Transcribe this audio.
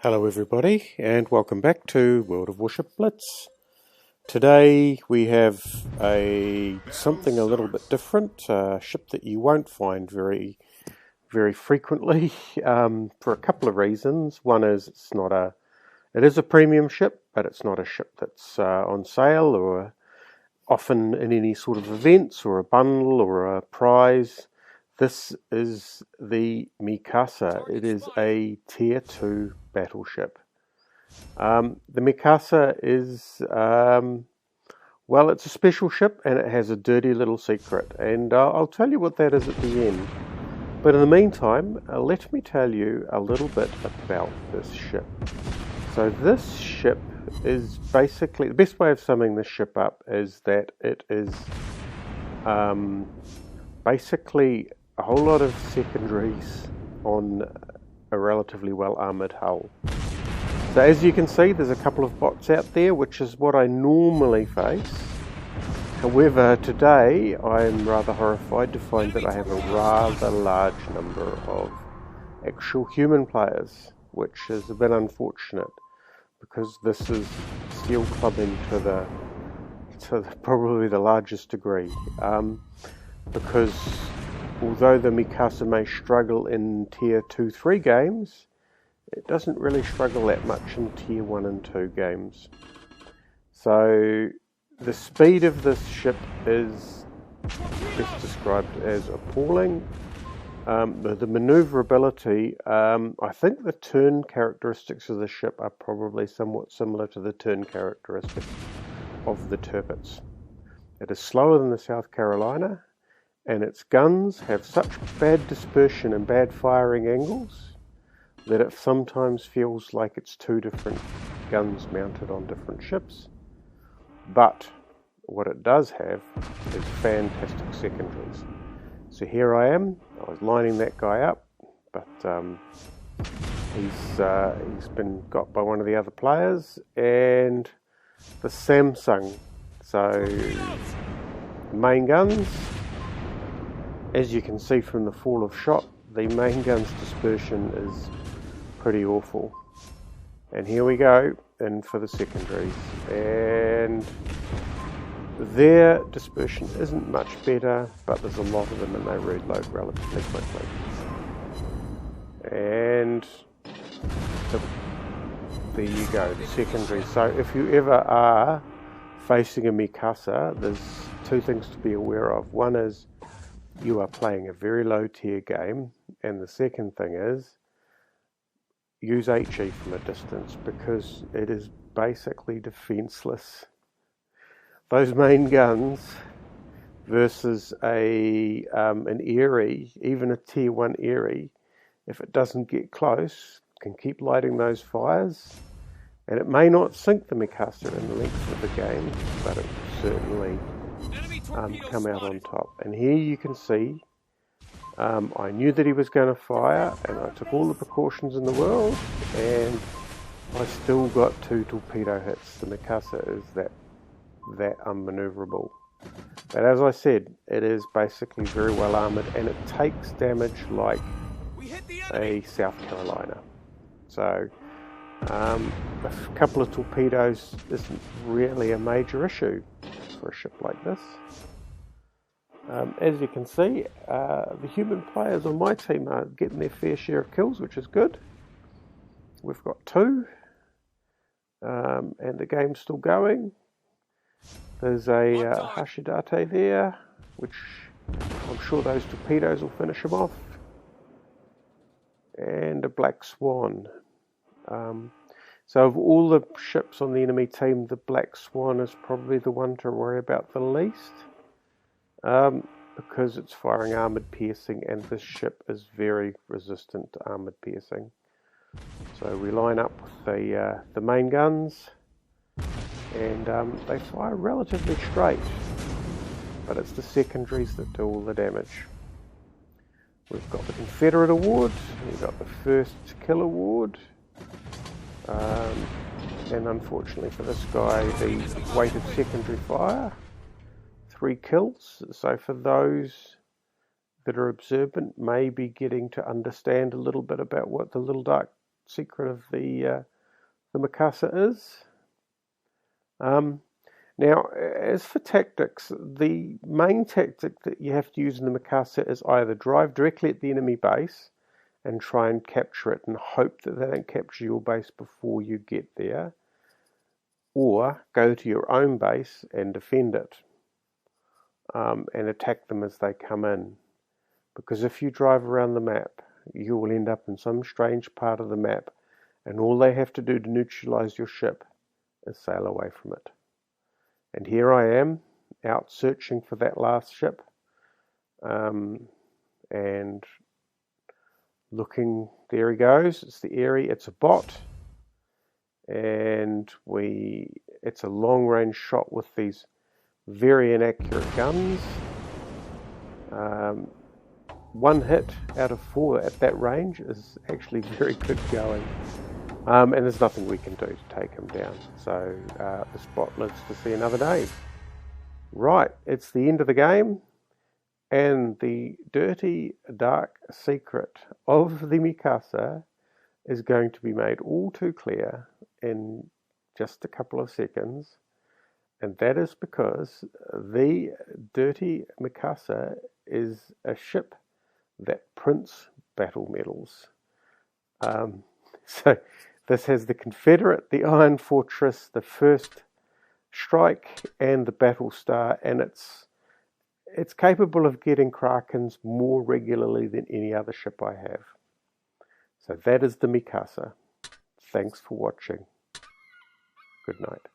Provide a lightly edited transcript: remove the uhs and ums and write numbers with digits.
Hello everybody and welcome back to World of Warship Blitz. Today we have something a little bit different, a ship that you won't find very frequently for a couple of reasons. One is it is a premium ship, but it's not a ship that's on sale or often in any sort of events or a bundle or a prize. This is the Mikasa. It is a tier 2 battleship. The Mikasa is, it's a special ship and it has a dirty little secret. And I'll tell you what that is at the end. But in the meantime, let me tell you a little bit about this ship. So this ship is basically, the best way of summing this ship up is that it is basically a whole lot of secondaries on a relatively well armoured hull. So as you can see, there's a couple of bots out there, which is what I normally face. However, today I'm rather horrified to find that I have a rather large number of actual human players, which is a bit unfortunate because this is steel clubbing to probably the largest degree. Because although the Mikasa may struggle in tier 2-3 games, it doesn't really struggle that much in tier 1 and 2 games. So the speed of this ship is best described as appalling. The maneuverability, I think the turn characteristics of the ship are probably somewhat similar to the turn characteristics of the Tirpitz. It is slower than the South Carolina, and its guns have such bad dispersion and bad firing angles that it sometimes feels like it's two different guns mounted on different ships. But what it does have is fantastic secondaries. So here I am. I was lining that guy up, but he's been got by one of the other players, and the Samsung. So the main guns, as you can see from the fall of shot, the main gun's dispersion is pretty awful. And here we go, in for the secondaries. And their dispersion isn't much better, but there's a lot of them and they reload relatively quickly. And there you go, the secondaries. So if you ever are facing a Mikasa, there's two things to be aware of. One is you are playing a very low tier game, and the second thing is use HE from a distance because it is basically defenseless. Those main guns versus an Erie, even a tier 1 Erie, if it doesn't get close, can keep lighting those fires, and it may not sink the Mikasa in the length of the game, but it will certainly come out on top. And here you can see I knew that he was going to fire, and I took all the precautions in the world, and I still got 2 torpedo hits. The Mikasa is that unmaneuverable. But as I said, it is basically very well armoured, and it takes damage like a South Carolina. So a couple of torpedoes isn't really a major issue for a ship like this. As you can see, the human players on my team are getting their fair share of kills, which is good. We've got 2, and the game's still going. There's a Hashidate there, which I'm sure those torpedoes will finish him off. And a Black Swan. So of all the ships on the enemy team, the Black Swan is probably the one to worry about the least. Because it's firing armoured piercing, and this ship is very resistant to armoured piercing. So we line up with the main guns, and they fire relatively straight, but it's the secondaries that do all the damage. We've got the Confederate Award, we've got the first kill award, and unfortunately for this guy, the weighted secondary fire. 3 kills, so for those that are observant, may be getting to understand a little bit about what the little dark secret of the Mikasa is. Now, as for tactics, the main tactic that you have to use in the Mikasa is either drive directly at the enemy base and try and capture it and hope that they don't capture your base before you get there, or go to your own base and defend it and attack them as they come in. Because if you drive around the map, you will end up in some strange part of the map, and all they have to do to neutralize your ship is sail away from it. And here I am, out searching for that last ship, and looking. There he goes. It's the Airy. It's a bot, and it's a long-range shot with these very inaccurate guns. 1 hit out of 4 at that range is actually very good going. And there's nothing we can do to take him down. So this bot lives to see another day. Right, it's the end of the game. And the dirty, dark secret of the Mikasa is going to be made all too clear in just a couple of seconds. And that is because the dirty Mikasa is a ship that prints battle medals. So this has the Confederate, the Iron Fortress, the First Strike, and the Battle Star, and it's capable of getting Krakens more regularly than any other ship I have. So that is the Mikasa. Thanks for watching. Good night.